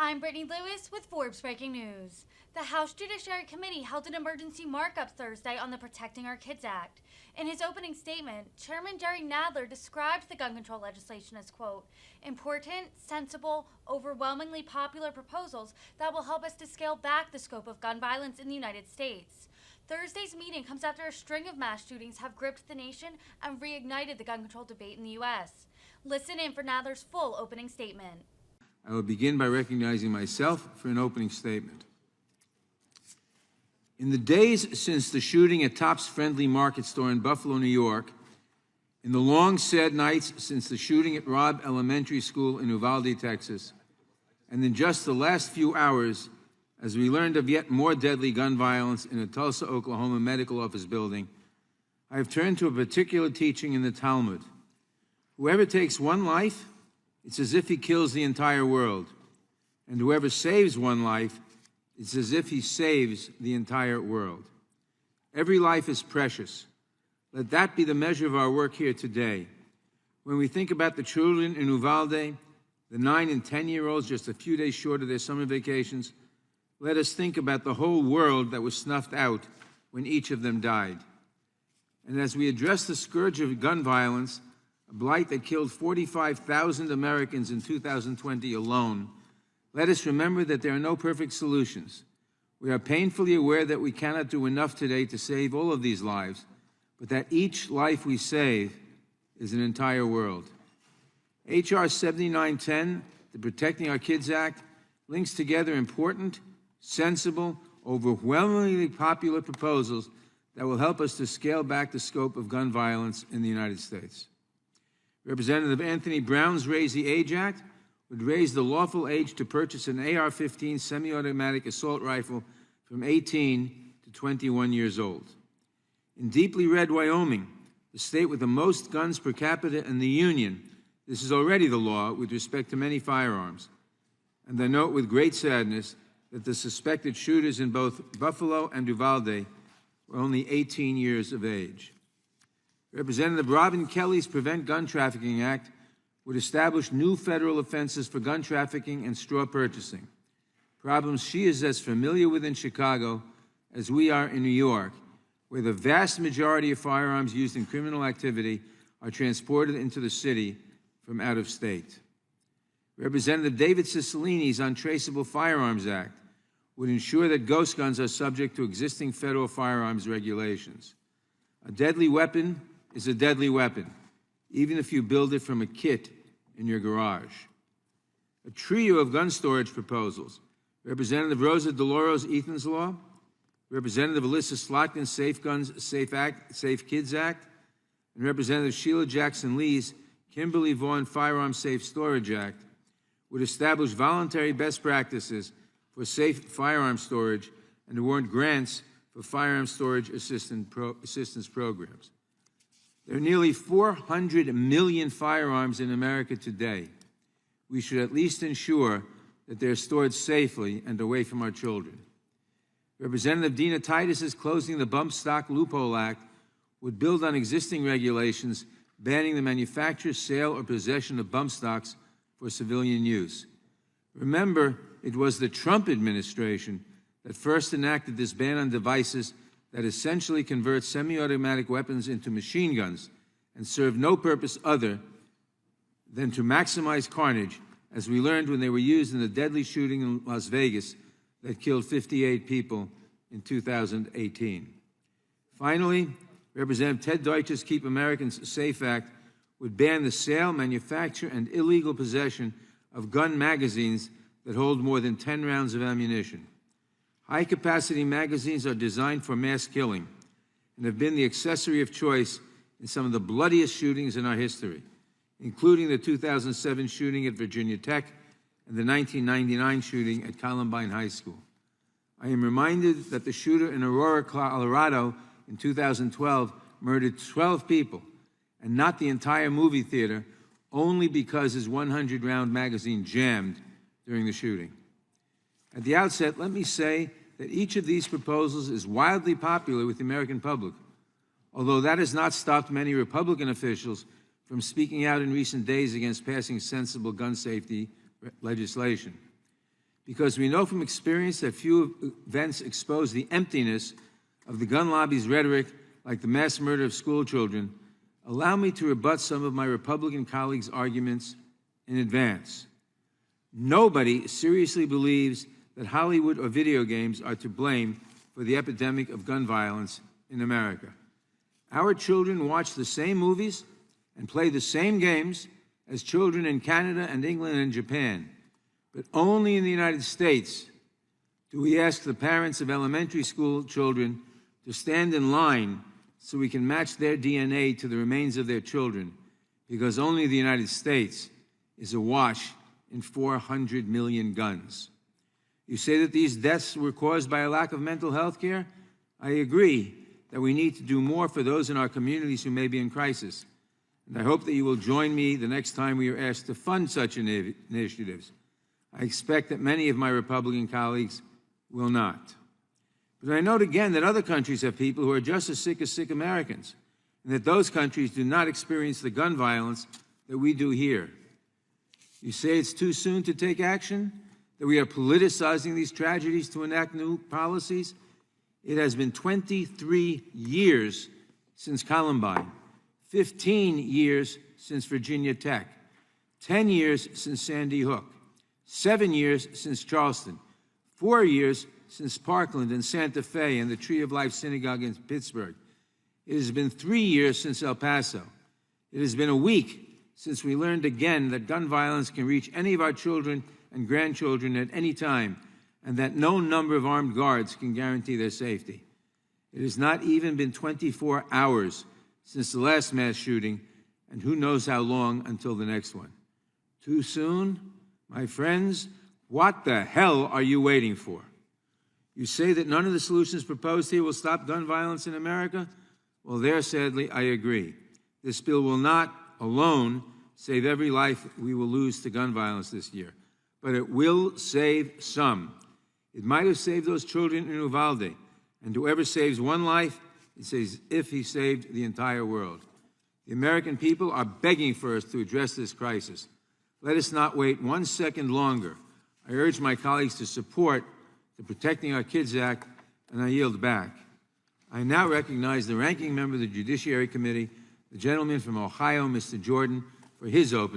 I'm Brittany Lewis with Forbes Breaking News. The House Judiciary Committee held an emergency markup Thursday on the Protecting Our Kids Act. In his opening statement, Chairman Jerry Nadler described the gun control legislation as, quote, important, sensible, overwhelmingly popular proposals that will help us to scale back the scope of gun violence in the United States. Thursday's meeting comes after a string of mass shootings have gripped the nation and reignited the gun control debate in the U.S. Listen in for Nadler's full opening statement. I will begin by recognizing myself for an opening statement. In the days since the shooting at Tops Friendly Market Store in Buffalo, New York, in the long, sad nights since the shooting at Robb Elementary School in Uvalde, Texas, and in just the last few hours, as we learned of yet more deadly gun violence in a Tulsa, Oklahoma medical office building, I have turned to a particular teaching in the Talmud. Whoever takes one life, it's as if he kills the entire world. And whoever saves one life, it's as if he saves the entire world. Every life is precious. Let that be the measure of our work here today. When we think about the children in Uvalde, the 9 and 10-year-olds just a few days short of their summer vacations, let us think about the whole world that was snuffed out when each of them died. And as we address the scourge of gun violence, a blight that killed 45,000 Americans in 2020 alone, let us remember that there are no perfect solutions. We are painfully aware that we cannot do enough today to save all of these lives, but that each life we save is an entire world. H.R. 7910, the Protecting Our Kids Act, links together important, sensible, overwhelmingly popular proposals that will help us to scale back the scope of gun violence in the United States. Representative Anthony Brown's Raise the Age Act would raise the lawful age to purchase an AR-15 semi-automatic assault rifle from 18 to 21 years old. In deeply red Wyoming, the state with the most guns per capita in the Union, this is already the law with respect to many firearms. And I note with great sadness that the suspected shooters in both Buffalo and Uvalde were only 18 years of age. Representative Robin Kelly's Prevent Gun Trafficking Act would establish new federal offenses for gun trafficking and straw purchasing, problems she is as familiar with in Chicago as we are in New York, where the vast majority of firearms used in criminal activity are transported into the city from out of state. Representative David Cicilline's Untraceable Firearms Act would ensure that ghost guns are subject to existing federal firearms regulations. A deadly weapon is a deadly weapon, even if you build it from a kit in your garage. A trio of gun storage proposals, Representative Rosa DeLauro's Ethan's Law, Representative Alyssa Slotkin's Safe Guns, Safe Kids Act, and Representative Sheila Jackson Lee's Kimberly Vaughn Firearm Safe Storage Act, would establish voluntary best practices for safe firearm storage and award grants for firearm storage assistance programs. There are nearly 400 million firearms in America today. We should at least ensure that they're stored safely and away from our children. Representative Dina Titus's Closing the Bump Stock Loophole Act would build on existing regulations banning the manufacture, sale, or possession of bump stocks for civilian use. Remember, it was the Trump administration that first enacted this ban on devices that essentially converts semi-automatic weapons into machine guns and serve no purpose other than to maximize carnage, as we learned when they were used in the deadly shooting in Las Vegas that killed 58 people in 2018. Finally, Representative Ted Deutsch's Keep Americans Safe Act would ban the sale, manufacture, and illegal possession of gun magazines that hold more than 10 rounds of ammunition. High-capacity magazines are designed for mass killing and have been the accessory of choice in some of the bloodiest shootings in our history, including the 2007 shooting at Virginia Tech and the 1999 shooting at Columbine High School. I am reminded that the shooter in Aurora, Colorado in 2012 murdered 12 people and not the entire movie theater only because his 100-round magazine jammed during the shooting. At the outset, let me say that each of these proposals is wildly popular with the American public, although that has not stopped many Republican officials from speaking out in recent days against passing sensible gun safety legislation. because we know from experience that few events expose the emptiness of the gun lobby's rhetoric, like the mass murder of school children, allow me to rebut some of my Republican colleagues' arguments in advance. Nobody seriously believes that Hollywood or video games are to blame for the epidemic of gun violence in America. Our children watch the same movies and play the same games as children in Canada and England and Japan. But only in the United States do we ask the parents of elementary school children to stand in line so we can match their DNA to the remains of their children, because only the United States is awash in 400 million guns. You say that these deaths were caused by a lack of mental health care? I agree that we need to do more for those in our communities who may be in crisis. And I hope that you will join me the next time we are asked to fund such initiatives. I expect that many of my Republican colleagues will not. But I note again that other countries have people who are just as sick Americans, and that those countries do not experience the gun violence that we do here. You say it's too soon to take action, that we are politicizing these tragedies to enact new policies? It has been 23 years since Columbine, 15 years since Virginia Tech, 10 years since Sandy Hook, 7 years since Charleston, 4 years since Parkland and Santa Fe and the Tree of Life Synagogue in Pittsburgh. It has been 3 years since El Paso. It has been a week since we learned again that gun violence can reach any of our children and grandchildren at any time, and that no number of armed guards can guarantee their safety. It has not even been 24 hours since the last mass shooting, and who knows how long until the next one. Too soon? My friends, what the hell are you waiting for? You say that none of the solutions proposed here will stop gun violence in America? Well, there, sadly, I agree. This bill will not alone save every life we will lose to gun violence this year, but it will save some. It might have saved those children in Uvalde, and whoever saves one life, it's as if he saved the entire world. The American people are begging for us to address this crisis. Let us not wait 1 second longer. I urge my colleagues to support the Protecting Our Kids Act, and I yield back. I now recognize the ranking member of the Judiciary Committee, the gentleman from Ohio, Mr. Jordan, for his opening.